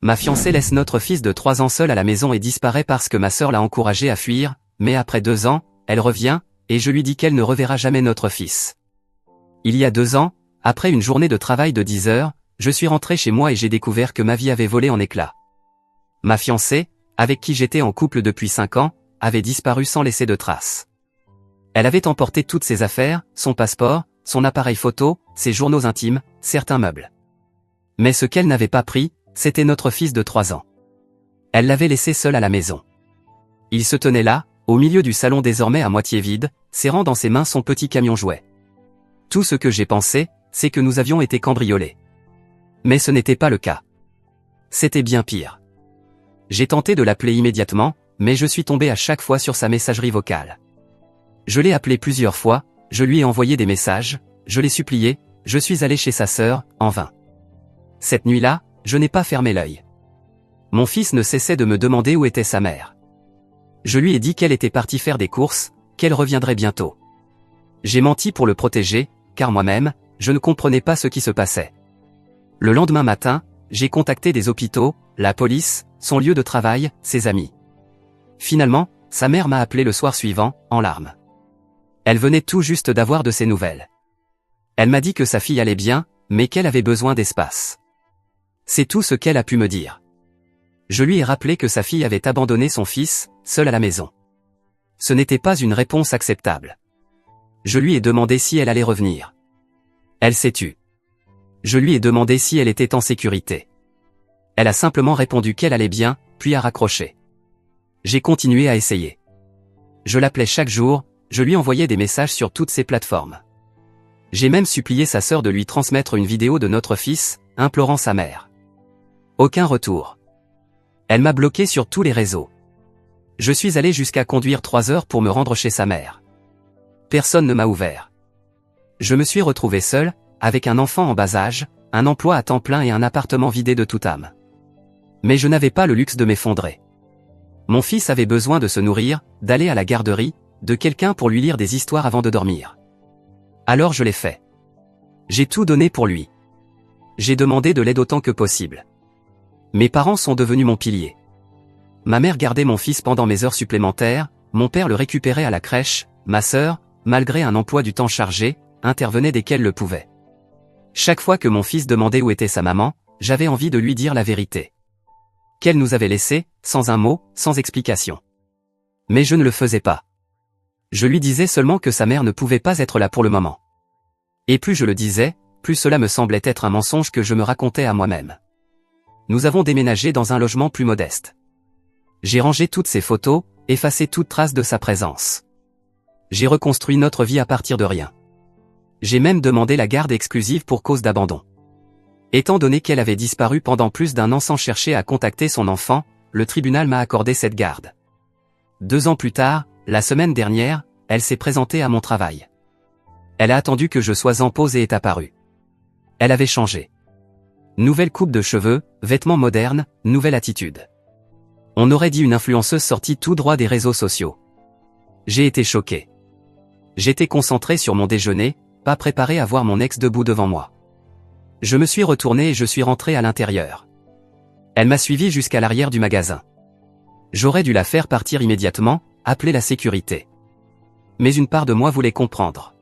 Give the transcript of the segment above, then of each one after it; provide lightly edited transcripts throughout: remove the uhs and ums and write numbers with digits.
Ma fiancée laisse notre fils de 3 ans seul à la maison et disparaît parce que ma sœur l'a encouragée à fuir, mais après 2 ans, elle revient, et je lui dis qu'elle ne reverra jamais notre fils. Il y a 2 ans, après une journée de travail de 10 heures, je suis rentré chez moi et j'ai découvert que ma vie avait volé en éclats. Ma fiancée, avec qui j'étais en couple depuis 5 ans, avait disparu sans laisser de traces. Elle avait emporté toutes ses affaires, son passeport, son appareil photo, ses journaux intimes, certains meubles. Mais ce qu'elle n'avait pas pris, c'était notre fils de 3 ans. Elle l'avait laissé seul à la maison. Il se tenait là, au milieu du salon désormais à moitié vide, serrant dans ses mains son petit camion jouet. Tout ce que j'ai pensé, c'est que nous avions été cambriolés. Mais ce n'était pas le cas. C'était bien pire. J'ai tenté de l'appeler immédiatement, mais je suis tombé à chaque fois sur sa messagerie vocale. Je l'ai appelé plusieurs fois, je lui ai envoyé des messages, je l'ai supplié, je suis allé chez sa sœur, en vain. Cette nuit-là, je n'ai pas fermé l'œil. Mon fils ne cessait de me demander où était sa mère. Je lui ai dit qu'elle était partie faire des courses, qu'elle reviendrait bientôt. J'ai menti pour le protéger, car moi-même, je ne comprenais pas ce qui se passait. Le lendemain matin, j'ai contacté des hôpitaux, la police, son lieu de travail, ses amis. Finalement, sa mère m'a appelé le soir suivant, en larmes. Elle venait tout juste d'avoir de ses nouvelles. Elle m'a dit que sa fille allait bien, mais qu'elle avait besoin d'espace. C'est tout ce qu'elle a pu me dire. Je lui ai rappelé que sa fille avait abandonné son fils, seul à la maison. Ce n'était pas une réponse acceptable. Je lui ai demandé si elle allait revenir. Elle s'est tue. Je lui ai demandé si elle était en sécurité. Elle a simplement répondu qu'elle allait bien, puis a raccroché. J'ai continué à essayer. Je l'appelais chaque jour, je lui envoyais des messages sur toutes ses plateformes. J'ai même supplié sa sœur de lui transmettre une vidéo de notre fils, implorant sa mère. Aucun retour. Elle m'a bloqué sur tous les réseaux. Je suis allé jusqu'à conduire 3 heures pour me rendre chez sa mère. Personne ne m'a ouvert. Je me suis retrouvé seul, avec un enfant en bas âge, un emploi à temps plein et un appartement vidé de toute âme. Mais je n'avais pas le luxe de m'effondrer. Mon fils avait besoin de se nourrir, d'aller à la garderie, de quelqu'un pour lui lire des histoires avant de dormir. Alors je l'ai fait. J'ai tout donné pour lui. J'ai demandé de l'aide autant que possible. Mes parents sont devenus mon pilier. Ma mère gardait mon fils pendant mes heures supplémentaires, mon père le récupérait à la crèche, ma sœur, malgré un emploi du temps chargé, intervenait dès qu'elle le pouvait. Chaque fois que mon fils demandait où était sa maman, j'avais envie de lui dire la vérité. Qu'elle nous avait laissés, sans un mot, sans explication. Mais je ne le faisais pas. Je lui disais seulement que sa mère ne pouvait pas être là pour le moment. Et plus je le disais, plus cela me semblait être un mensonge que je me racontais à moi-même. Nous avons déménagé dans un logement plus modeste. J'ai rangé toutes ses photos, effacé toute trace de sa présence. J'ai reconstruit notre vie à partir de rien. J'ai même demandé la garde exclusive pour cause d'abandon. Étant donné qu'elle avait disparu pendant plus d'1 an sans chercher à contacter son enfant, le tribunal m'a accordé cette garde. 2 ans plus tard, la semaine dernière, elle s'est présentée à mon travail. Elle a attendu que je sois en pause et est apparue. Elle avait changé. Nouvelle coupe de cheveux, vêtements modernes, nouvelle attitude. On aurait dit une influenceuse sortie tout droit des réseaux sociaux. J'ai été choqué. J'étais concentré sur mon déjeuner, pas préparé à voir mon ex debout devant moi. Je me suis retourné et je suis rentré à l'intérieur. Elle m'a suivi jusqu'à l'arrière du magasin. J'aurais dû la faire partir immédiatement, appeler la sécurité. Mais une part de moi voulait comprendre.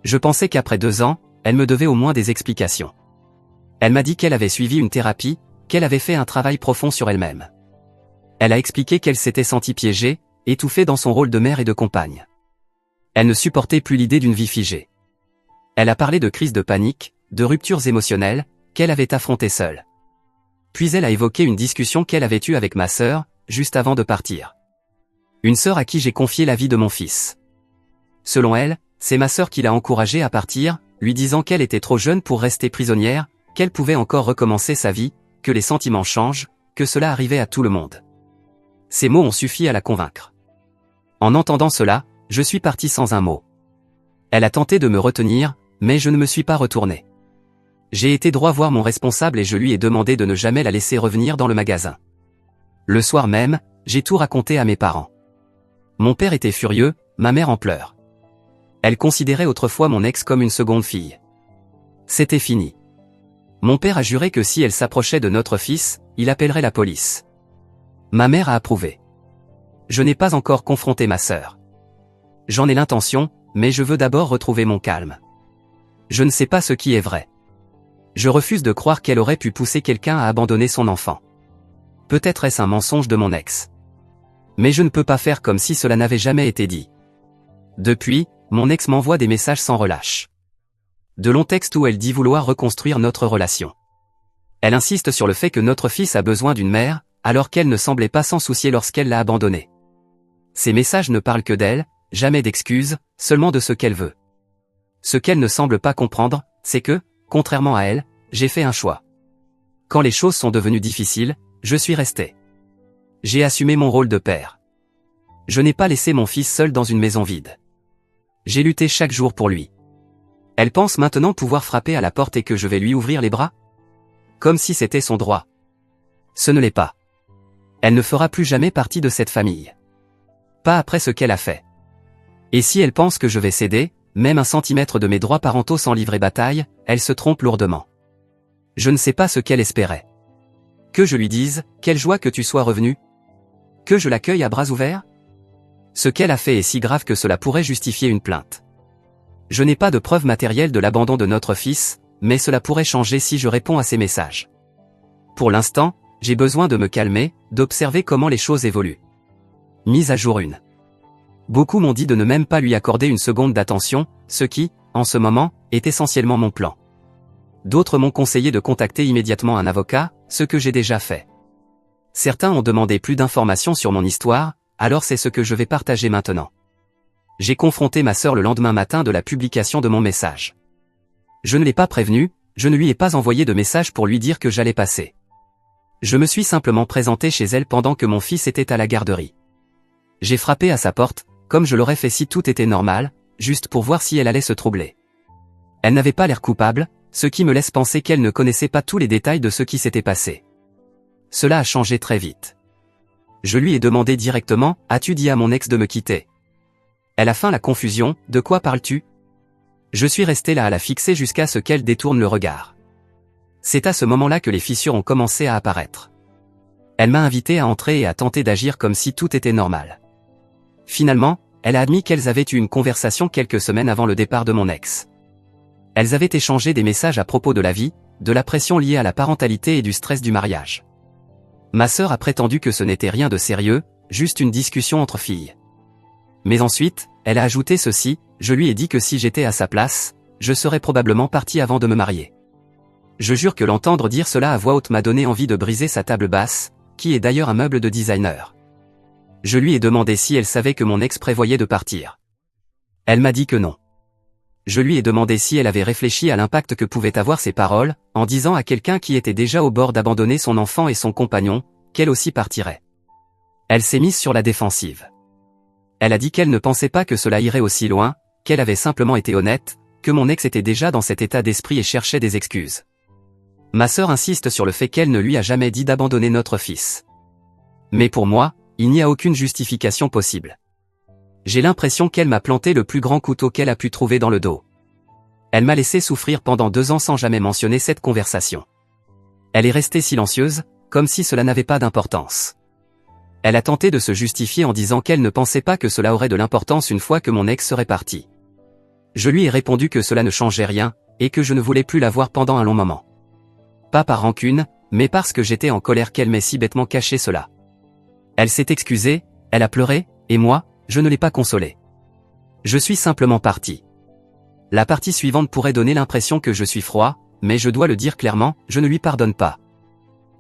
Je pensais qu'après 2 ans, elle me devait au moins des explications. Elle m'a dit qu'elle avait suivi une thérapie, qu'elle avait fait un travail profond sur elle-même. Elle a expliqué qu'elle s'était sentie piégée, étouffée dans son rôle de mère et de compagne. Elle ne supportait plus l'idée d'une vie figée. Elle a parlé de crises de panique, de ruptures émotionnelles, qu'elle avait affrontées seule. Puis elle a évoqué une discussion qu'elle avait eue avec ma sœur, juste avant de partir. Une sœur à qui j'ai confié la vie de mon fils. Selon elle, c'est ma sœur qui l'a encouragée à partir, lui disant qu'elle était trop jeune pour rester prisonnière, qu'elle pouvait encore recommencer sa vie, que les sentiments changent, que cela arrivait à tout le monde. Ces mots ont suffi à la convaincre. En entendant cela, je suis parti sans un mot. Elle a tenté de me retenir, mais je ne me suis pas retourné. J'ai été droit voir mon responsable et je lui ai demandé de ne jamais la laisser revenir dans le magasin. Le soir même, j'ai tout raconté à mes parents. Mon père était furieux, ma mère en pleurs. Elle considérait autrefois mon ex comme une seconde fille. C'était fini. Mon père a juré que si elle s'approchait de notre fils, il appellerait la police. Ma mère a approuvé. Je n'ai pas encore confronté ma sœur. J'en ai l'intention, mais je veux d'abord retrouver mon calme. Je ne sais pas ce qui est vrai. Je refuse de croire qu'elle aurait pu pousser quelqu'un à abandonner son enfant. Peut-être est-ce un mensonge de mon ex. Mais je ne peux pas faire comme si cela n'avait jamais été dit. Depuis, mon ex m'envoie des messages sans relâche. De longs textes où elle dit vouloir reconstruire notre relation. Elle insiste sur le fait que notre fils a besoin d'une mère, alors qu'elle ne semblait pas s'en soucier lorsqu'elle l'a abandonné. Ces messages ne parlent que d'elle, jamais d'excuses, seulement de ce qu'elle veut. Ce qu'elle ne semble pas comprendre, c'est que, contrairement à elle, j'ai fait un choix. Quand les choses sont devenues difficiles, je suis resté. J'ai assumé mon rôle de père. Je n'ai pas laissé mon fils seul dans une maison vide. J'ai lutté chaque jour pour lui. Elle pense maintenant pouvoir frapper à la porte et que je vais lui ouvrir les bras? Comme si c'était son droit. Ce ne l'est pas. Elle ne fera plus jamais partie de cette famille. Pas après ce qu'elle a fait. Et si elle pense que je vais céder, même un centimètre de mes droits parentaux sans livrer bataille, elle se trompe lourdement. Je ne sais pas ce qu'elle espérait. Que je lui dise, quelle joie que tu sois revenu? Que je l'accueille à bras ouverts? Ce qu'elle a fait est si grave que cela pourrait justifier une plainte. Je n'ai pas de preuve matérielle de l'abandon de notre fils, mais cela pourrait changer si je réponds à ces messages. Pour l'instant, j'ai besoin de me calmer, d'observer comment les choses évoluent. Mise à jour 1. Beaucoup m'ont dit de ne même pas lui accorder une seconde d'attention, ce qui, en ce moment, est essentiellement mon plan. D'autres m'ont conseillé de contacter immédiatement un avocat, ce que j'ai déjà fait. Certains ont demandé plus d'informations sur mon histoire, alors c'est ce que je vais partager maintenant. J'ai confronté ma sœur le lendemain matin de la publication de mon message. Je ne l'ai pas prévenue, je ne lui ai pas envoyé de message pour lui dire que j'allais passer. Je me suis simplement présenté chez elle pendant que mon fils était à la garderie. J'ai frappé à sa porte, comme je l'aurais fait si tout était normal, juste pour voir si elle allait se troubler. Elle n'avait pas l'air coupable, ce qui me laisse penser qu'elle ne connaissait pas tous les détails de ce qui s'était passé. Cela a changé très vite. Je lui ai demandé directement, « As-tu dit à mon ex de me quitter ?» Elle a feint la confusion, « De quoi parles-tu ?» Je suis resté là à la fixer jusqu'à ce qu'elle détourne le regard. C'est à ce moment-là que les fissures ont commencé à apparaître. Elle m'a invité à entrer et à tenter d'agir comme si tout était normal. Finalement, elle a admis qu'elles avaient eu une conversation quelques semaines avant le départ de mon ex. Elles avaient échangé des messages à propos de la vie, de la pression liée à la parentalité et du stress du mariage. Ma sœur a prétendu que ce n'était rien de sérieux, juste une discussion entre filles. Mais ensuite, elle a ajouté ceci, je lui ai dit que si j'étais à sa place, je serais probablement parti avant de me marier. Je jure que l'entendre dire cela à voix haute m'a donné envie de briser sa table basse, qui est d'ailleurs un meuble de designer. Je lui ai demandé si elle savait que mon ex prévoyait de partir. Elle m'a dit que non. Je lui ai demandé si elle avait réfléchi à l'impact que pouvaient avoir ses paroles, en disant à quelqu'un qui était déjà au bord d'abandonner son enfant et son compagnon, qu'elle aussi partirait. Elle s'est mise sur la défensive. Elle a dit qu'elle ne pensait pas que cela irait aussi loin, qu'elle avait simplement été honnête, que mon ex était déjà dans cet état d'esprit et cherchait des excuses. Ma sœur insiste sur le fait qu'elle ne lui a jamais dit d'abandonner notre fils. Mais pour moi, il n'y a aucune justification possible. J'ai l'impression qu'elle m'a planté le plus grand couteau qu'elle a pu trouver dans le dos. Elle m'a laissé souffrir pendant 2 ans sans jamais mentionner cette conversation. Elle est restée silencieuse, comme si cela n'avait pas d'importance. Elle a tenté de se justifier en disant qu'elle ne pensait pas que cela aurait de l'importance une fois que mon ex serait parti. Je lui ai répondu que cela ne changeait rien, et que je ne voulais plus la voir pendant un long moment. Pas par rancune, mais parce que j'étais en colère qu'elle m'ait si bêtement caché cela. Elle s'est excusée, elle a pleuré, et moi, je ne l'ai pas consolée. Je suis simplement parti. La partie suivante pourrait donner l'impression que je suis froid, mais je dois le dire clairement, je ne lui pardonne pas.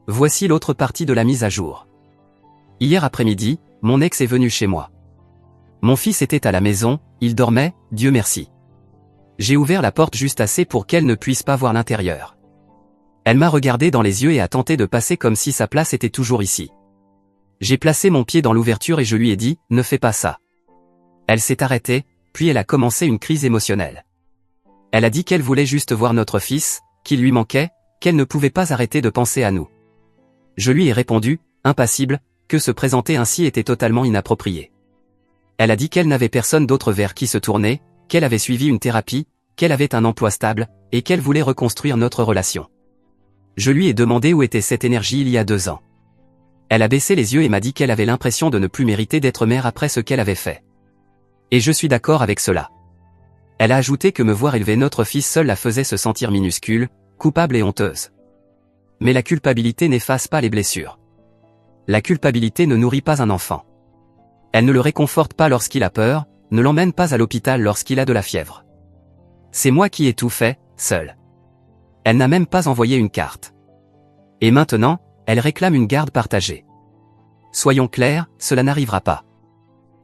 Voici l'autre partie de la mise à jour. Hier après-midi, mon ex est venu chez moi. Mon fils était à la maison, il dormait, Dieu merci. J'ai ouvert la porte juste assez pour qu'elle ne puisse pas voir l'intérieur. Elle m'a regardé dans les yeux et a tenté de passer comme si sa place était toujours ici. J'ai placé mon pied dans l'ouverture et je lui ai dit, ne fais pas ça. Elle s'est arrêtée, puis elle a commencé une crise émotionnelle. Elle a dit qu'elle voulait juste voir notre fils, qu'il lui manquait, qu'elle ne pouvait pas arrêter de penser à nous. Je lui ai répondu, impassible, que se présenter ainsi était totalement inapproprié. Elle a dit qu'elle n'avait personne d'autre vers qui se tourner, qu'elle avait suivi une thérapie, qu'elle avait un emploi stable, et qu'elle voulait reconstruire notre relation. Je lui ai demandé où était cette énergie il y a 2 ans. Elle a baissé les yeux et m'a dit qu'elle avait l'impression de ne plus mériter d'être mère après ce qu'elle avait fait. Et je suis d'accord avec cela. Elle a ajouté que me voir élever notre fils seul la faisait se sentir minuscule, coupable et honteuse. Mais la culpabilité n'efface pas les blessures. La culpabilité ne nourrit pas un enfant. Elle ne le réconforte pas lorsqu'il a peur, ne l'emmène pas à l'hôpital lorsqu'il a de la fièvre. C'est moi qui ai tout fait, seul. Elle n'a même pas envoyé une carte. Et maintenant, elle réclame une garde partagée. Soyons clairs, cela n'arrivera pas.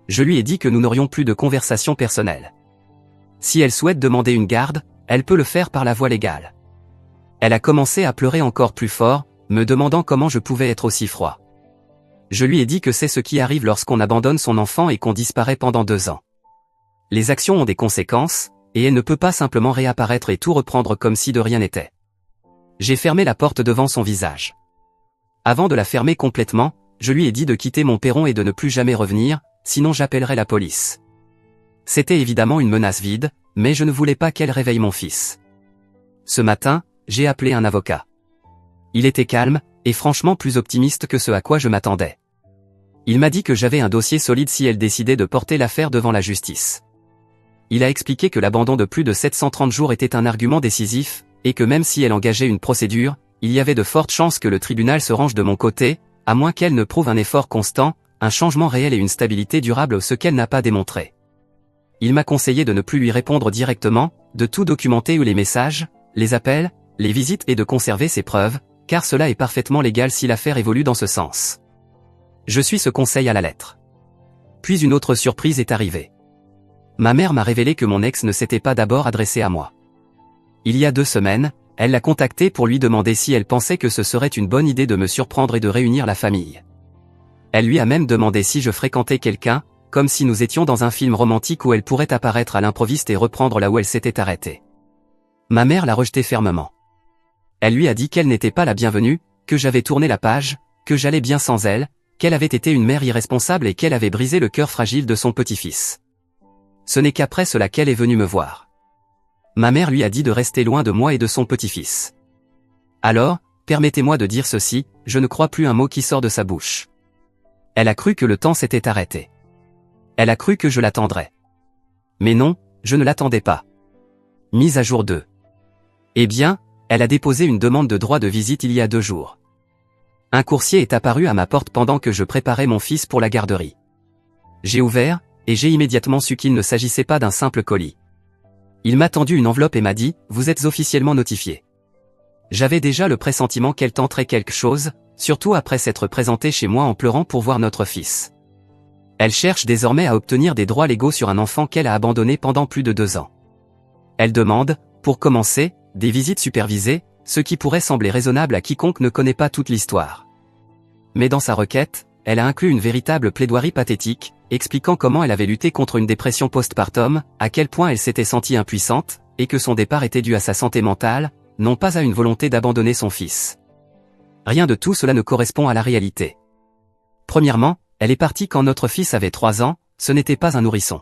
Je lui ai dit que nous n'aurions plus de conversation personnelle. Si elle souhaite demander une garde, elle peut le faire par la voie légale. Elle a commencé à pleurer encore plus fort, me demandant comment je pouvais être aussi froid. Je lui ai dit que c'est ce qui arrive lorsqu'on abandonne son enfant et qu'on disparaît pendant 2 ans. Les actions ont des conséquences, et elle ne peut pas simplement réapparaître et tout reprendre comme si de rien n'était. J'ai fermé la porte devant son visage. Avant de la fermer complètement, je lui ai dit de quitter mon perron et de ne plus jamais revenir, sinon j'appellerai la police. C'était évidemment une menace vide, mais je ne voulais pas qu'elle réveille mon fils. Ce matin, j'ai appelé un avocat. Il était calme, et franchement plus optimiste que ce à quoi je m'attendais. Il m'a dit que j'avais un dossier solide si elle décidait de porter l'affaire devant la justice. Il a expliqué que l'abandon de plus de 730 jours était un argument décisif, et que même si elle engageait une procédure, il y avait de fortes chances que le tribunal se range de mon côté, à moins qu'elle ne prouve un effort constant, un changement réel et une stabilité durable, ce qu'elle n'a pas démontré. Il m'a conseillé de ne plus lui répondre directement, de tout documenter ou les messages, les appels, les visites et de conserver ses preuves, car cela est parfaitement légal si l'affaire évolue dans ce sens. Je suis ce conseil à la lettre. Puis une autre surprise est arrivée. Ma mère m'a révélé que mon ex ne s'était pas d'abord adressé à moi. Il y a 2 semaines, elle l'a contacté pour lui demander si elle pensait que ce serait une bonne idée de me surprendre et de réunir la famille. Elle lui a même demandé si je fréquentais quelqu'un, comme si nous étions dans un film romantique où elle pourrait apparaître à l'improviste et reprendre là où elle s'était arrêtée. Ma mère l'a rejeté fermement. Elle lui a dit qu'elle n'était pas la bienvenue, que j'avais tourné la page, que j'allais bien sans elle, qu'elle avait été une mère irresponsable et qu'elle avait brisé le cœur fragile de son petit-fils. Ce n'est qu'après cela qu'elle est venue me voir. Ma mère lui a dit de rester loin de moi et de son petit-fils. Alors, permettez-moi de dire ceci, je ne crois plus un mot qui sort de sa bouche. Elle a cru que le temps s'était arrêté. Elle a cru que je l'attendrais. Mais non, je ne l'attendais pas. Mise à jour 2. Eh bien, elle a déposé une demande de droit de visite il y a 2 jours. Un coursier est apparu à ma porte pendant que je préparais mon fils pour la garderie. J'ai ouvert, et j'ai immédiatement su qu'il ne s'agissait pas d'un simple colis. Il m'a tendu une enveloppe et m'a dit « Vous êtes officiellement notifié ». J'avais déjà le pressentiment qu'elle tenterait quelque chose, surtout après s'être présentée chez moi en pleurant pour voir notre fils. Elle cherche désormais à obtenir des droits légaux sur un enfant qu'elle a abandonné pendant plus de 2 ans. Elle demande, pour commencer, des visites supervisées, ce qui pourrait sembler raisonnable à quiconque ne connaît pas toute l'histoire. Mais dans sa requête, elle a inclus une véritable plaidoirie pathétique, expliquant comment elle avait lutté contre une dépression postpartum, à quel point elle s'était sentie impuissante, et que son départ était dû à sa santé mentale, non pas à une volonté d'abandonner son fils. Rien de tout cela ne correspond à la réalité. Premièrement, elle est partie quand notre fils avait 3 ans, ce n'était pas un nourrisson.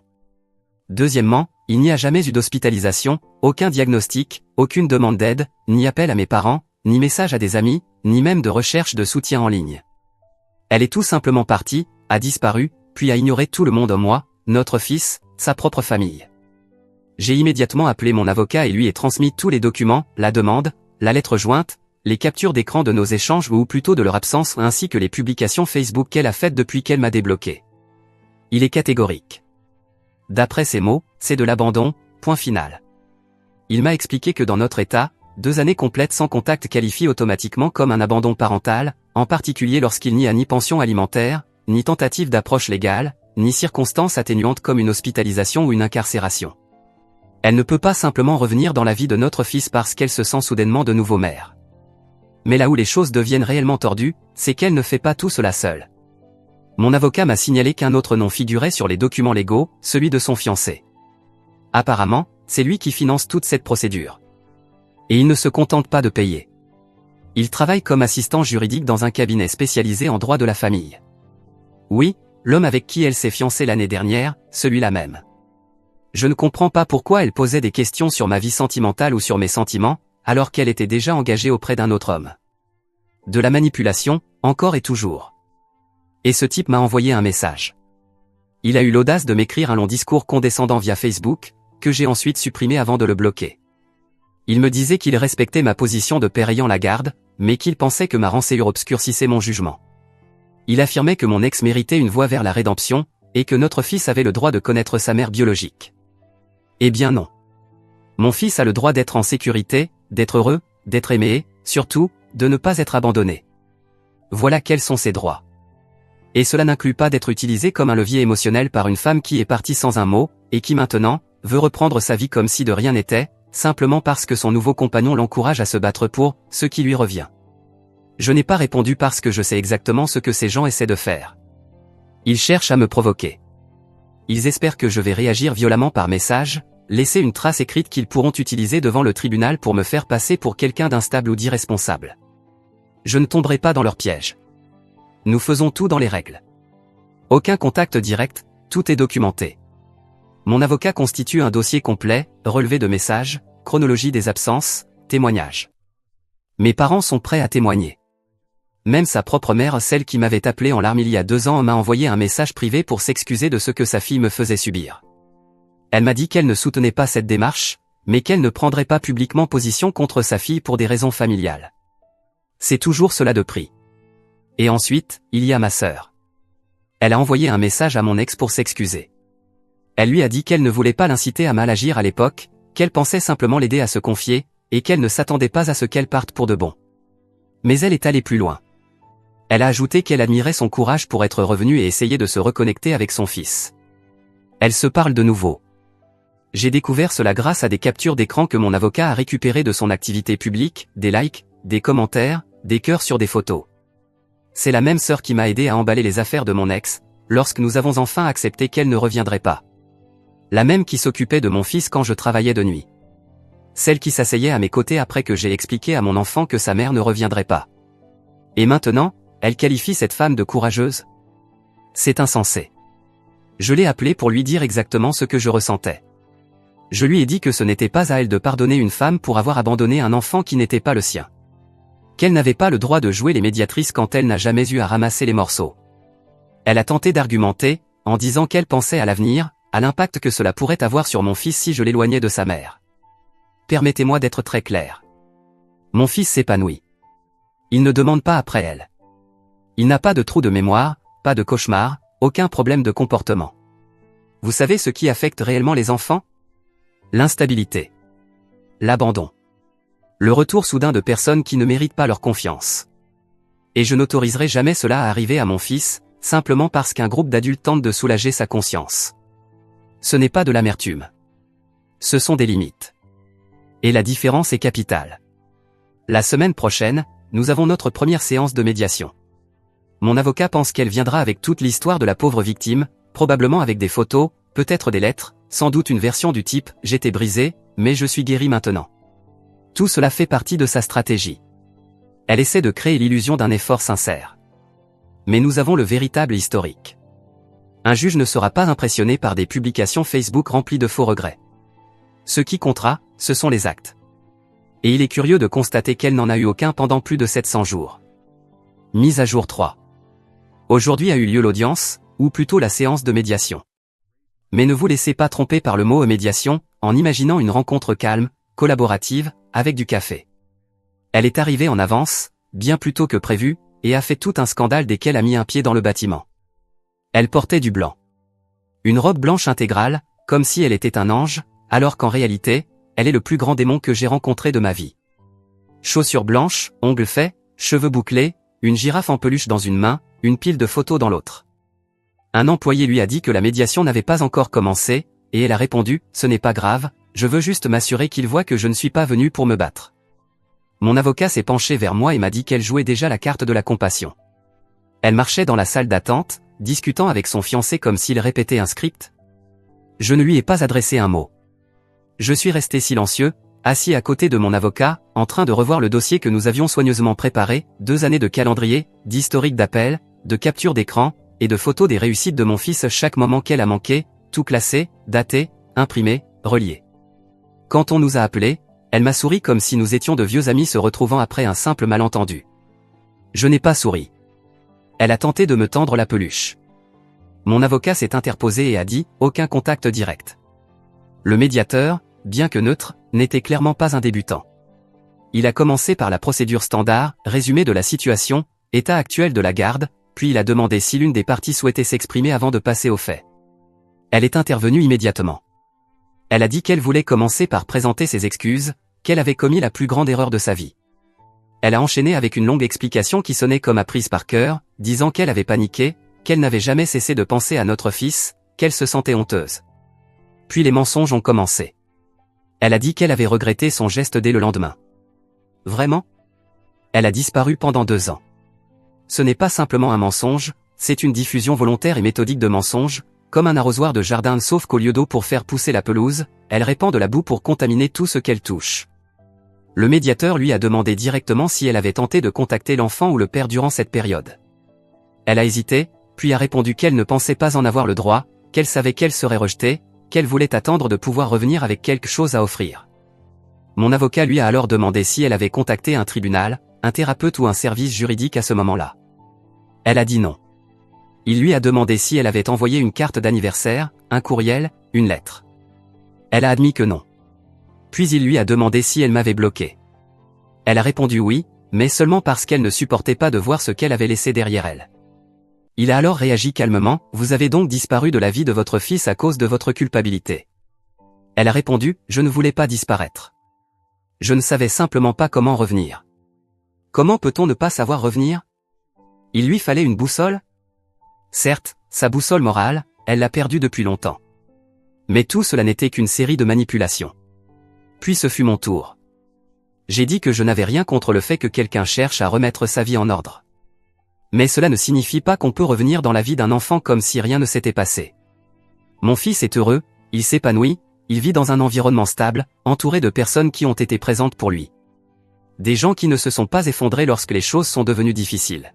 Deuxièmement, il n'y a jamais eu d'hospitalisation, aucun diagnostic, aucune demande d'aide, ni appel à mes parents, ni message à des amis, ni même de recherche de soutien en ligne. Elle est tout simplement partie, a disparu, puis a ignoré tout le monde, moi, notre fils, sa propre famille. J'ai immédiatement appelé mon avocat et lui ai transmis tous les documents, la demande, la lettre jointe, les captures d'écran de nos échanges ou plutôt de leur absence ainsi que les publications Facebook qu'elle a faites depuis qu'elle m'a débloqué. Il est catégorique. D'après ses mots, c'est de l'abandon, point final. Il m'a expliqué que dans notre état, 2 années complètes sans contact qualifient automatiquement comme un abandon parental, en particulier lorsqu'il n'y a ni pension alimentaire, ni tentative d'approche légale, ni circonstances atténuantes comme une hospitalisation ou une incarcération. Elle ne peut pas simplement revenir dans la vie de notre fils parce qu'elle se sent soudainement de nouveau mère. Mais là où les choses deviennent réellement tordues, c'est qu'elle ne fait pas tout cela seule. Mon avocat m'a signalé qu'un autre nom figurait sur les documents légaux, celui de son fiancé. Apparemment, c'est lui qui finance toute cette procédure. Et il ne se contente pas de payer. Il travaille comme assistant juridique dans un cabinet spécialisé en droit de la famille. Oui, l'homme avec qui elle s'est fiancée l'année dernière, celui-là même. Je ne comprends pas pourquoi elle posait des questions sur ma vie sentimentale ou sur mes sentiments, alors qu'elle était déjà engagée auprès d'un autre homme. De la manipulation, encore et toujours. Et ce type m'a envoyé un message. Il a eu l'audace de m'écrire un long discours condescendant via Facebook, que j'ai ensuite supprimé avant de le bloquer. Il me disait qu'il respectait ma position de père ayant la garde, mais qu'il pensait que ma rançure obscurcissait mon jugement. Il affirmait que mon ex méritait une voie vers la rédemption, et que notre fils avait le droit de connaître sa mère biologique. Eh bien non. Mon fils a le droit d'être en sécurité, d'être heureux, d'être aimé et, surtout, de ne pas être abandonné. Voilà quels sont ses droits. Et cela n'inclut pas d'être utilisé comme un levier émotionnel par une femme qui est partie sans un mot, et qui maintenant, veut reprendre sa vie comme si de rien n'était, simplement parce que son nouveau compagnon l'encourage à se battre pour ce qui lui revient. Je n'ai pas répondu parce que je sais exactement ce que ces gens essaient de faire. Ils cherchent à me provoquer. Ils espèrent que je vais réagir violemment par message, laisser une trace écrite qu'ils pourront utiliser devant le tribunal pour me faire passer pour quelqu'un d'instable ou d'irresponsable. Je ne tomberai pas dans leur piège. Nous faisons tout dans les règles. Aucun contact direct, tout est documenté. Mon avocat constitue un dossier complet, relevé de messages, chronologie des absences, témoignages. Mes parents sont prêts à témoigner. Même sa propre mère, celle qui m'avait appelé en larmes il y a 2 ans, m'a envoyé un message privé pour s'excuser de ce que sa fille me faisait subir. Elle m'a dit qu'elle ne soutenait pas cette démarche, mais qu'elle ne prendrait pas publiquement position contre sa fille pour des raisons familiales. C'est toujours cela de prix. Et ensuite, il y a ma sœur. Elle a envoyé un message à mon ex pour s'excuser. Elle lui a dit qu'elle ne voulait pas l'inciter à mal agir à l'époque, qu'elle pensait simplement l'aider à se confier, et qu'elle ne s'attendait pas à ce qu'elle parte pour de bon. Mais elle est allée plus loin. Elle a ajouté qu'elle admirait son courage pour être revenue et essayer de se reconnecter avec son fils. Elle se parle de nouveau. J'ai découvert cela grâce à des captures d'écran que mon avocat a récupérées de son activité publique, des likes, des commentaires, des cœurs sur des photos. C'est la même sœur qui m'a aidé à emballer les affaires de mon ex, lorsque nous avons enfin accepté qu'elle ne reviendrait pas. La même qui s'occupait de mon fils quand je travaillais de nuit. Celle qui s'asseyait à mes côtés après que j'ai expliqué à mon enfant que sa mère ne reviendrait pas. Et maintenant, elle qualifie cette femme de courageuse. C'est insensé. Je l'ai appelée pour lui dire exactement ce que je ressentais. Je lui ai dit que ce n'était pas à elle de pardonner une femme pour avoir abandonné un enfant qui n'était pas le sien. Qu'elle n'avait pas le droit de jouer les médiatrices quand elle n'a jamais eu à ramasser les morceaux. Elle a tenté d'argumenter, en disant qu'elle pensait à l'avenir, à l'impact que cela pourrait avoir sur mon fils si je l'éloignais de sa mère. Permettez-moi d'être très clair. Mon fils s'épanouit. Il ne demande pas après elle. Il n'a pas de trou de mémoire, pas de cauchemar, aucun problème de comportement. Vous savez ce qui affecte réellement les enfants ? L'instabilité. L'abandon. Le retour soudain de personnes qui ne méritent pas leur confiance. Et je n'autoriserai jamais cela à arriver à mon fils, simplement parce qu'un groupe d'adultes tente de soulager sa conscience. Ce n'est pas de l'amertume. Ce sont des limites. Et la différence est capitale. La semaine prochaine, nous avons notre première séance de médiation. Mon avocat pense qu'elle viendra avec toute l'histoire de la pauvre victime, probablement avec des photos, peut-être des lettres, sans doute une version du type « J'étais brisé, mais je suis guéri maintenant ». Tout cela fait partie de sa stratégie. Elle essaie de créer l'illusion d'un effort sincère. Mais nous avons le véritable historique. Un juge ne sera pas impressionné par des publications Facebook remplies de faux regrets. Ce qui comptera, ce sont les actes. Et il est curieux de constater qu'elle n'en a eu aucun pendant plus de 700 jours. Mise à jour 3. Aujourd'hui a eu lieu l'audience, ou plutôt la séance de médiation. Mais ne vous laissez pas tromper par le mot médiation, en imaginant une rencontre calme, collaborative, avec du café. Elle est arrivée en avance, bien plus tôt que prévu, et a fait tout un scandale dès qu'elle a mis un pied dans le bâtiment. Elle portait du blanc. Une robe blanche intégrale, comme si elle était un ange, alors qu'en réalité, elle est le plus grand démon que j'ai rencontré de ma vie. Chaussures blanches, ongles faits, cheveux bouclés, une girafe en peluche dans une main, une pile de photos dans l'autre. Un employé lui a dit que la médiation n'avait pas encore commencé, et elle a répondu « Ce n'est pas grave, je veux juste m'assurer qu'il voit que je ne suis pas venu pour me battre ». Mon avocat s'est penché vers moi et m'a dit qu'elle jouait déjà la carte de la compassion. Elle marchait dans la salle d'attente, discutant avec son fiancé comme s'il répétait un script. Je ne lui ai pas adressé un mot. Je suis resté silencieux, assis à côté de mon avocat, en train de revoir le dossier que nous avions soigneusement préparé, 2 années de calendrier, d'historique d'appels, de capture d'écran, et de photos des réussites de mon fils chaque moment qu'elle a manqué, tout classé, daté, imprimé, relié. Quand on nous a appelés, Elle m'a souri comme si nous étions de vieux amis se retrouvant après un simple malentendu. Je n'ai pas souri. Elle a tenté de me tendre la peluche. Mon avocat s'est interposé et a dit « aucun contact direct ». Le médiateur, bien que neutre, n'était clairement pas un débutant. Il a commencé par la procédure standard, résumé de la situation, état actuel de la garde, puis il a demandé si l'une des parties souhaitait s'exprimer avant de passer aux faits. Elle est intervenue immédiatement. Elle a dit qu'elle voulait commencer par présenter ses excuses, qu'elle avait commis la plus grande erreur de sa vie. Elle a enchaîné avec une longue explication qui sonnait comme apprise par cœur, disant qu'elle avait paniqué, qu'elle n'avait jamais cessé de penser à notre fils, qu'elle se sentait honteuse. Puis les mensonges ont commencé. Elle a dit qu'elle avait regretté son geste dès le lendemain. Vraiment? Elle a disparu pendant 2 ans. Ce n'est pas simplement un mensonge, c'est une diffusion volontaire et méthodique de mensonges, comme un arrosoir de jardin sauf qu'au lieu d'eau pour faire pousser la pelouse, elle répand de la boue pour contaminer tout ce qu'elle touche. Le médiateur lui a demandé directement si elle avait tenté de contacter l'enfant ou le père durant cette période. Elle a hésité, puis a répondu qu'elle ne pensait pas en avoir le droit, qu'elle savait qu'elle serait rejetée, qu'elle voulait attendre de pouvoir revenir avec quelque chose à offrir. Mon avocat lui a alors demandé si elle avait contacté un tribunal, un thérapeute ou un service juridique à ce moment-là. Elle a dit non. Il lui a demandé si elle avait envoyé une carte d'anniversaire, un courriel, une lettre. Elle a admis que non. Puis il lui a demandé si elle m'avait bloqué. Elle a répondu oui, mais seulement parce qu'elle ne supportait pas de voir ce qu'elle avait laissé derrière elle. Il a alors réagi calmement, « Vous avez donc disparu de la vie de votre fils à cause de votre culpabilité. » Elle a répondu, « Je ne voulais pas disparaître. Je ne savais simplement pas comment revenir. » Comment peut-on ne pas savoir revenir? Il lui fallait une boussole? Certes, sa boussole morale, elle l'a perdue depuis longtemps. Mais tout cela n'était qu'une série de manipulations. Puis ce fut mon tour. J'ai dit que je n'avais rien contre le fait que quelqu'un cherche à remettre sa vie en ordre. Mais cela ne signifie pas qu'on peut revenir dans la vie d'un enfant comme si rien ne s'était passé. Mon fils est heureux, il s'épanouit, il vit dans un environnement stable, entouré de personnes qui ont été présentes pour lui. Des gens qui ne se sont pas effondrés lorsque les choses sont devenues difficiles.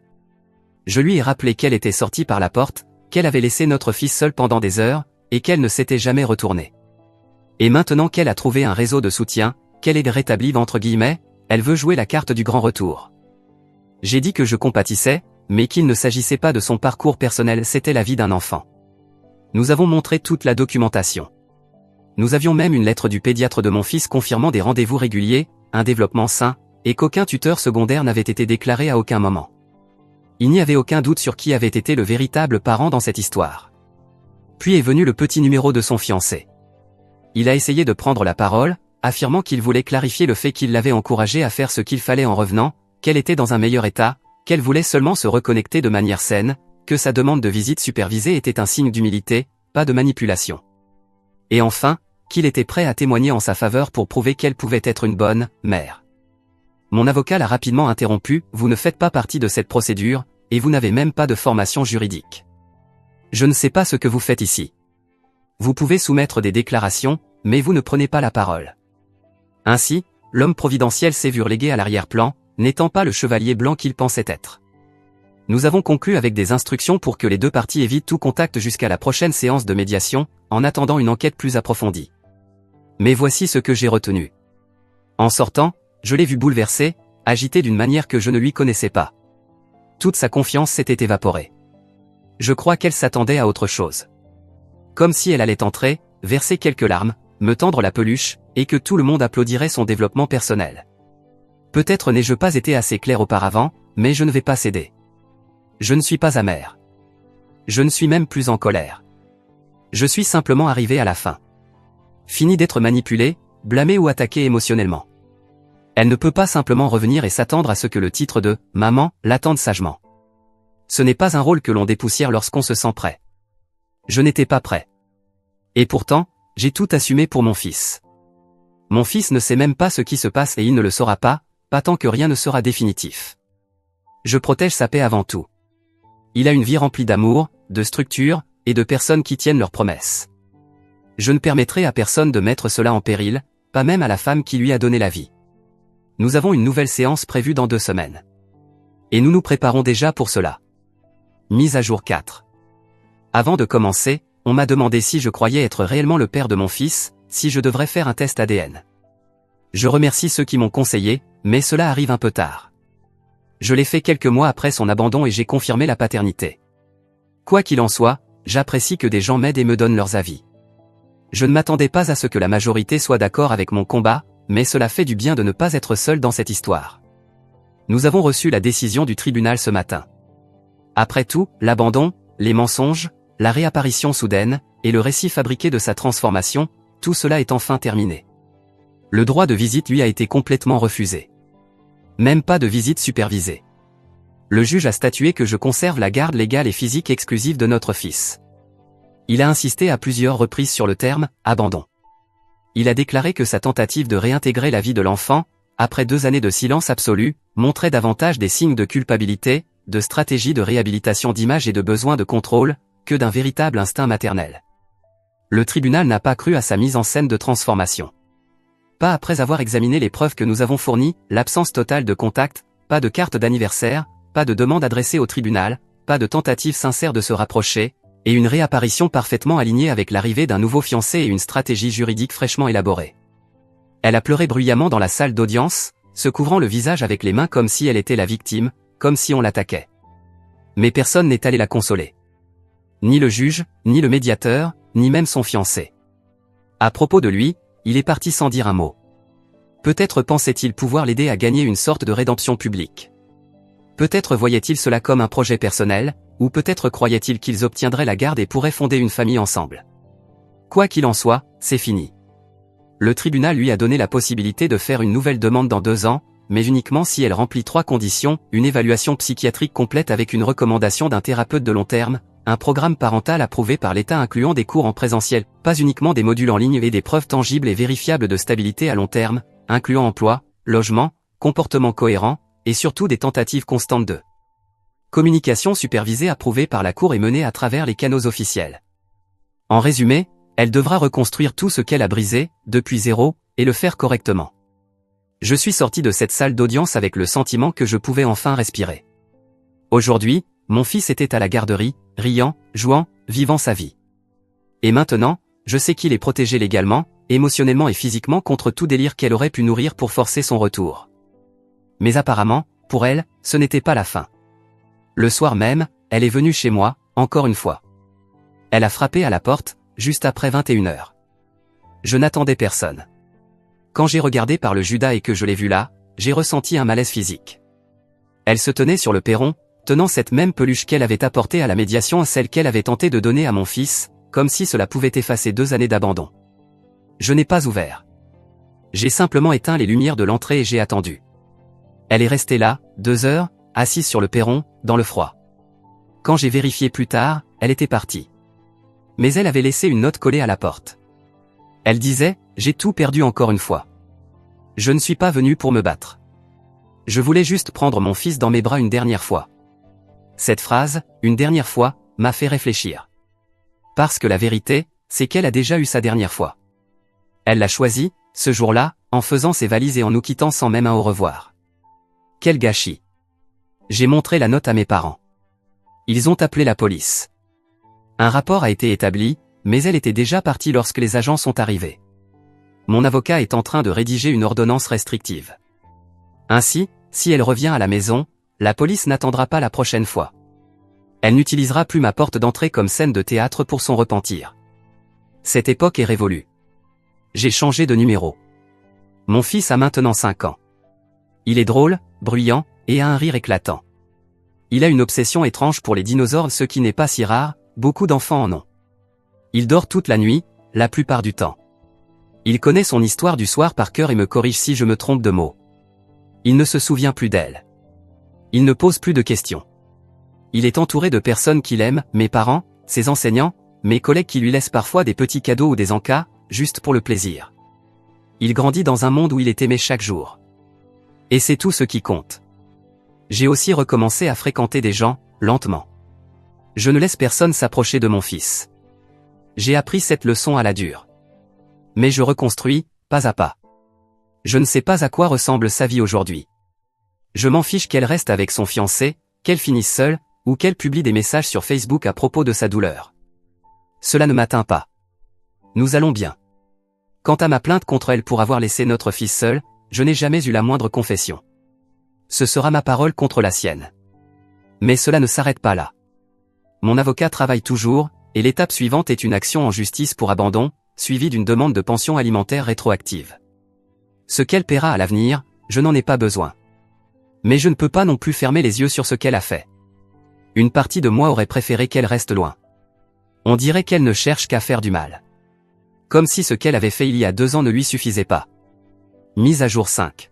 Je lui ai rappelé qu'elle était sortie par la porte, qu'elle avait laissé notre fils seul pendant des heures, et qu'elle ne s'était jamais retournée. Et maintenant qu'elle a trouvé un réseau de soutien, qu'elle est rétablie entre guillemets, elle veut jouer la carte du grand retour. J'ai dit que je compatissais, mais qu'il ne s'agissait pas de son parcours personnel, c'était la vie d'un enfant. Nous avons montré toute la documentation. Nous avions même une lettre du pédiatre de mon fils confirmant des rendez-vous réguliers, un développement sain, et qu'aucun tuteur secondaire n'avait été déclaré à aucun moment. Il n'y avait aucun doute sur qui avait été le véritable parent dans cette histoire. Puis est venu le petit numéro de son fiancé. Il a essayé de prendre la parole, affirmant qu'il voulait clarifier le fait qu'il l'avait encouragée à faire ce qu'il fallait en revenant, qu'elle était dans un meilleur état, qu'elle voulait seulement se reconnecter de manière saine, que sa demande de visite supervisée était un signe d'humilité, pas de manipulation. Et enfin, qu'il était prêt à témoigner en sa faveur pour prouver qu'elle pouvait être une bonne mère. Mon avocat l'a rapidement interrompu, « Vous ne faites pas partie de cette procédure, et vous n'avez même pas de formation juridique. Je ne sais pas ce que vous faites ici. Vous pouvez soumettre des déclarations, mais vous ne prenez pas la parole. » Ainsi, l'homme providentiel s'est vu relégué à l'arrière-plan, n'étant pas le chevalier blanc qu'il pensait être. Nous avons conclu avec des instructions pour que les deux parties évitent tout contact jusqu'à la prochaine séance de médiation, en attendant une enquête plus approfondie. Mais voici ce que j'ai retenu. En sortant, je l'ai vu bouleversé, agité d'une manière que je ne lui connaissais pas. Toute sa confiance s'était évaporée. Je crois qu'elle s'attendait à autre chose. Comme si elle allait entrer, verser quelques larmes, me tendre la peluche, et que tout le monde applaudirait son développement personnel. Peut-être n'ai-je pas été assez clair auparavant, mais je ne vais pas céder. Je ne suis pas amer. Je ne suis même plus en colère. Je suis simplement arrivé à la fin. Fini d'être manipulé, blâmé ou attaqué émotionnellement. Elle ne peut pas simplement revenir et s'attendre à ce que le titre de « maman » l'attende sagement. Ce n'est pas un rôle que l'on dépoussière lorsqu'on se sent prêt. Je n'étais pas prêt. Et pourtant, j'ai tout assumé pour mon fils. Mon fils ne sait même pas ce qui se passe et il ne le saura pas tant que rien ne sera définitif. Je protège sa paix avant tout. Il a une vie remplie d'amour, de structure, et de personnes qui tiennent leurs promesses. Je ne permettrai à personne de mettre cela en péril, pas même à la femme qui lui a donné la vie. Nous avons une nouvelle séance prévue dans 2 semaines. Et nous nous préparons déjà pour cela. Mise à jour 4. Avant de commencer, on m'a demandé si je croyais être réellement le père de mon fils, si je devrais faire un test ADN. Je remercie ceux qui m'ont conseillé, mais cela arrive un peu tard. Je l'ai fait quelques mois après son abandon et j'ai confirmé la paternité. Quoi qu'il en soit, j'apprécie que des gens m'aident et me donnent leurs avis. Je ne m'attendais pas à ce que la majorité soit d'accord avec mon combat, mais cela fait du bien de ne pas être seul dans cette histoire. Nous avons reçu la décision du tribunal ce matin. Après tout, l'abandon, les mensonges, la réapparition soudaine, et le récit fabriqué de sa transformation, tout cela est enfin terminé. Le droit de visite lui a été complètement refusé. Même pas de visite supervisée. Le juge a statué que je conserve la garde légale et physique exclusive de notre fils. Il a insisté à plusieurs reprises sur le terme « abandon ». Il a déclaré que sa tentative de réintégrer la vie de l'enfant, après 2 années de silence absolu, montrait davantage des signes de culpabilité, de stratégie de réhabilitation d'image et de besoin de contrôle, que d'un véritable instinct maternel. Le tribunal n'a pas cru à sa mise en scène de transformation. Pas après avoir examiné les preuves que nous avons fournies, l'absence totale de contact, pas de carte d'anniversaire, pas de demande adressée au tribunal, pas de tentative sincère de se rapprocher, et une réapparition parfaitement alignée avec l'arrivée d'un nouveau fiancé et une stratégie juridique fraîchement élaborée. Elle a pleuré bruyamment dans la salle d'audience, se couvrant le visage avec les mains comme si elle était la victime, comme si on l'attaquait. Mais personne n'est allé la consoler. Ni le juge, ni le médiateur, ni même son fiancé. À propos de lui, il est parti sans dire un mot. Peut-être pensait-il pouvoir l'aider à gagner une sorte de rédemption publique. Peut-être voyait-il cela comme un projet personnel, ou peut-être croyait-il qu'ils obtiendraient la garde et pourraient fonder une famille ensemble. Quoi qu'il en soit, c'est fini. Le tribunal lui a donné la possibilité de faire une nouvelle demande dans 2 ans, mais uniquement si elle remplit 3 conditions, une évaluation psychiatrique complète avec une recommandation d'un thérapeute de long terme, un programme parental approuvé par l'État incluant des cours en présentiel, pas uniquement des modules en ligne et des preuves tangibles et vérifiables de stabilité à long terme, incluant emploi, logement, comportement cohérent, et surtout des tentatives constantes de communication supervisée approuvée par la Cour et menée à travers les canaux officiels. En résumé, elle devra reconstruire tout ce qu'elle a brisé, depuis zéro, et le faire correctement. Je suis sorti de cette salle d'audience avec le sentiment que je pouvais enfin respirer. Aujourd'hui, mon fils était à la garderie, riant, jouant, vivant sa vie. Et maintenant, je sais qu'il est protégé légalement, émotionnellement et physiquement contre tout délire qu'elle aurait pu nourrir pour forcer son retour. Mais apparemment, pour elle, ce n'était pas la fin. Le soir même, elle est venue chez moi, encore une fois. Elle a frappé à la porte, juste après 21h. Je n'attendais personne. Quand j'ai regardé par le Judas et que je l'ai vue là, j'ai ressenti un malaise physique. Elle se tenait sur le perron, tenant cette même peluche qu'elle avait apportée à la médiation à celle qu'elle avait tenté de donner à mon fils, comme si cela pouvait effacer 2 années d'abandon. Je n'ai pas ouvert. J'ai simplement éteint les lumières de l'entrée et j'ai attendu. Elle est restée là, 2 heures, assise sur le perron, dans le froid. Quand j'ai vérifié plus tard, elle était partie. Mais elle avait laissé une note collée à la porte. Elle disait « J'ai tout perdu encore une fois. Je ne suis pas venue pour me battre. Je voulais juste prendre mon fils dans mes bras une dernière fois. » Cette phrase, une dernière fois, m'a fait réfléchir. Parce que la vérité, c'est qu'elle a déjà eu sa dernière fois. Elle l'a choisi, ce jour-là, en faisant ses valises et en nous quittant sans même un au revoir. Quel gâchis. J'ai montré la note à mes parents. Ils ont appelé la police. Un rapport a été établi, mais elle était déjà partie lorsque les agents sont arrivés. Mon avocat est en train de rédiger une ordonnance restrictive. Ainsi, si elle revient à la maison, la police n'attendra pas la prochaine fois. Elle n'utilisera plus ma porte d'entrée comme scène de théâtre pour son repentir. Cette époque est révolue. J'ai changé de numéro. Mon fils a maintenant 5 ans. Il est drôle, bruyant, et a un rire éclatant. Il a une obsession étrange pour les dinosaures, ce qui n'est pas si rare, beaucoup d'enfants en ont. Il dort toute la nuit, la plupart du temps. Il connaît son histoire du soir par cœur et me corrige si je me trompe de mots. Il ne se souvient plus d'elle. Il ne pose plus de questions. Il est entouré de personnes qu'il aime, mes parents, ses enseignants, mes collègues qui lui laissent parfois des petits cadeaux ou des encas, juste pour le plaisir. Il grandit dans un monde où il est aimé chaque jour. Et c'est tout ce qui compte. J'ai aussi recommencé à fréquenter des gens, lentement. Je ne laisse personne s'approcher de mon fils. J'ai appris cette leçon à la dure. Mais je reconstruis, pas à pas. Je ne sais pas à quoi ressemble sa vie aujourd'hui. Je m'en fiche qu'elle reste avec son fiancé, qu'elle finisse seule, ou qu'elle publie des messages sur Facebook à propos de sa douleur. Cela ne m'atteint pas. Nous allons bien. Quant à ma plainte contre elle pour avoir laissé notre fils seul, je n'ai jamais eu la moindre confession. Ce sera ma parole contre la sienne. Mais cela ne s'arrête pas là. Mon avocat travaille toujours, et l'étape suivante est une action en justice pour abandon, suivie d'une demande de pension alimentaire rétroactive. Ce qu'elle paiera à l'avenir, je n'en ai pas besoin. Mais je ne peux pas non plus fermer les yeux sur ce qu'elle a fait. Une partie de moi aurait préféré qu'elle reste loin. On dirait qu'elle ne cherche qu'à faire du mal. Comme si ce qu'elle avait fait il y a 2 ans ne lui suffisait pas. Mise à jour 5.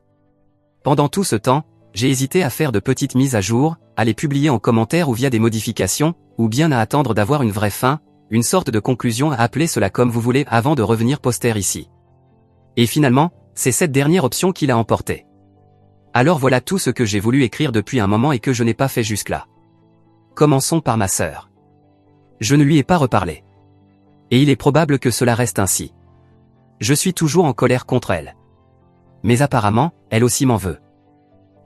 Pendant tout ce temps, j'ai hésité à faire de petites mises à jour, à les publier en commentaire ou via des modifications, ou bien à attendre d'avoir une vraie fin, une sorte de conclusion, à appeler cela comme vous voulez, avant de revenir poster ici. Et finalement, c'est cette dernière option qui l'a emporté. Alors voilà tout ce que j'ai voulu écrire depuis un moment et que je n'ai pas fait jusque-là. Commençons par ma sœur. Je ne lui ai pas reparlé. Et il est probable que cela reste ainsi. Je suis toujours en colère contre elle. Mais apparemment, elle aussi m'en veut.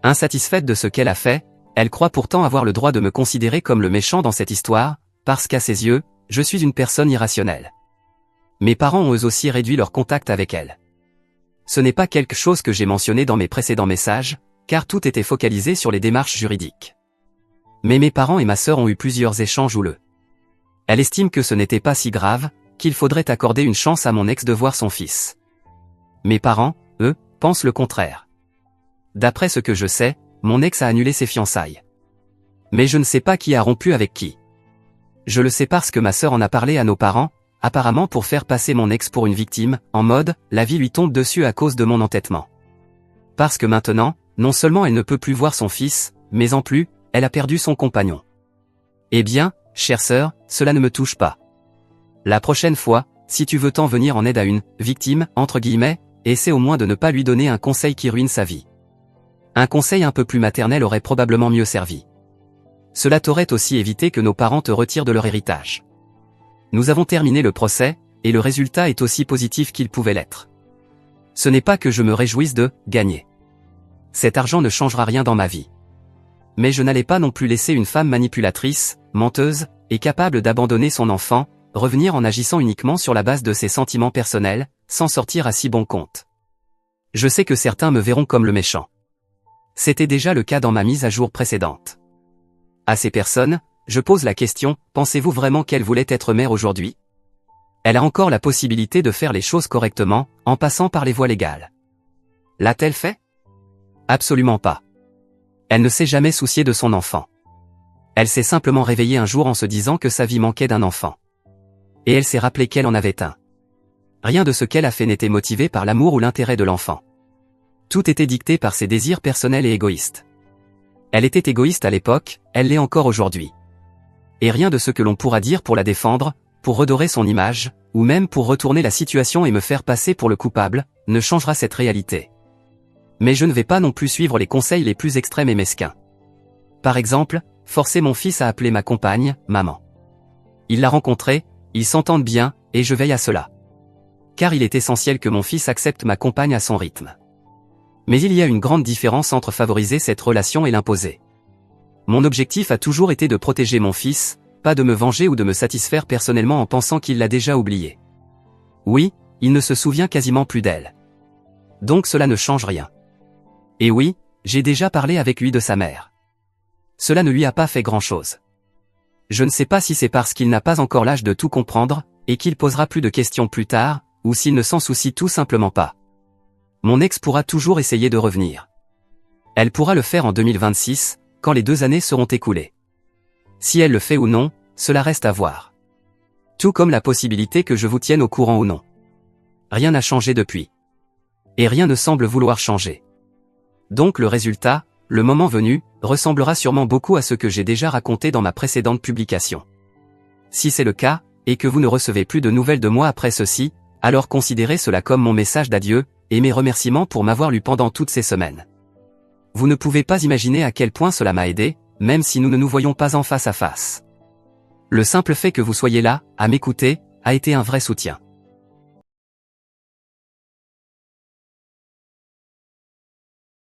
Insatisfaite de ce qu'elle a fait, elle croit pourtant avoir le droit de me considérer comme le méchant dans cette histoire, parce qu'à ses yeux, je suis une personne irrationnelle. Mes parents ont eux aussi réduit leur contact avec elle. Ce n'est pas quelque chose que j'ai mentionné dans mes précédents messages, car tout était focalisé sur les démarches juridiques. Mais mes parents et ma sœur ont eu plusieurs échanges houleux. Elle estime que ce n'était pas si grave, qu'il faudrait accorder une chance à mon ex de voir son fils. Mes parents, eux, pensent le contraire. D'après ce que je sais, mon ex a annulé ses fiançailles. Mais je ne sais pas qui a rompu avec qui. Je le sais parce que ma sœur en a parlé à nos parents, apparemment pour faire passer mon ex pour une victime, en mode, la vie lui tombe dessus à cause de mon entêtement. Parce que maintenant, non seulement elle ne peut plus voir son fils, mais en plus, elle a perdu son compagnon. Eh bien, chère sœur, cela ne me touche pas. La prochaine fois, si tu veux t'en venir en aide à une « victime », entre guillemets, essaie au moins de ne pas lui donner un conseil qui ruine sa vie. Un conseil un peu plus maternel aurait probablement mieux servi. Cela t'aurait aussi évité que nos parents te retirent de leur héritage. Nous avons terminé le procès, et le résultat est aussi positif qu'il pouvait l'être. Ce n'est pas que je me réjouisse de « gagner ». Cet argent ne changera rien dans ma vie. Mais je n'allais pas non plus laisser une femme manipulatrice, menteuse, et capable d'abandonner son enfant, revenir en agissant uniquement sur la base de ses sentiments personnels, sans sortir à si bon compte. Je sais que certains me verront comme le méchant. C'était déjà le cas dans ma mise à jour précédente. À ces personnes, je pose la question, pensez-vous vraiment qu'elle voulait être mère aujourd'hui? Elle a encore la possibilité de faire les choses correctement, en passant par les voies légales. L'a-t-elle fait? Absolument pas. Elle ne s'est jamais souciée de son enfant. Elle s'est simplement réveillée un jour en se disant que sa vie manquait d'un enfant. Et elle s'est rappelé qu'elle en avait un. Rien de ce qu'elle a fait n'était motivé par l'amour ou l'intérêt de l'enfant. Tout était dicté par ses désirs personnels et égoïstes. Elle était égoïste à l'époque, elle l'est encore aujourd'hui. Et rien de ce que l'on pourra dire pour la défendre, pour redorer son image, ou même pour retourner la situation et me faire passer pour le coupable, ne changera cette réalité. Mais je ne vais pas non plus suivre les conseils les plus extrêmes et mesquins. Par exemple, forcer mon fils à appeler ma compagne, maman. Il l'a rencontrée, ils s'entendent bien, et je veille à cela. Car il est essentiel que mon fils accepte ma compagne à son rythme. Mais il y a une grande différence entre favoriser cette relation et l'imposer. Mon objectif a toujours été de protéger mon fils, pas de me venger ou de me satisfaire personnellement en pensant qu'il l'a déjà oublié. Oui, il ne se souvient quasiment plus d'elle. Donc cela ne change rien. Et oui, j'ai déjà parlé avec lui de sa mère. Cela ne lui a pas fait grand-chose. Je ne sais pas si c'est parce qu'il n'a pas encore l'âge de tout comprendre, et qu'il posera plus de questions plus tard, ou s'il ne s'en soucie tout simplement pas. Mon ex pourra toujours essayer de revenir. Elle pourra le faire en 2026, quand les 2 années seront écoulées. Si elle le fait ou non, cela reste à voir. Tout comme la possibilité que je vous tienne au courant ou non. Rien n'a changé depuis. Et rien ne semble vouloir changer. Donc le résultat, le moment venu, ressemblera sûrement beaucoup à ce que j'ai déjà raconté dans ma précédente publication. Si c'est le cas, et que vous ne recevez plus de nouvelles de moi après ceci, alors considérez cela comme mon message d'adieu, et mes remerciements pour m'avoir lu pendant toutes ces semaines. Vous ne pouvez pas imaginer à quel point cela m'a aidé, même si nous ne nous voyons pas en face à face. Le simple fait que vous soyez là, à m'écouter, a été un vrai soutien.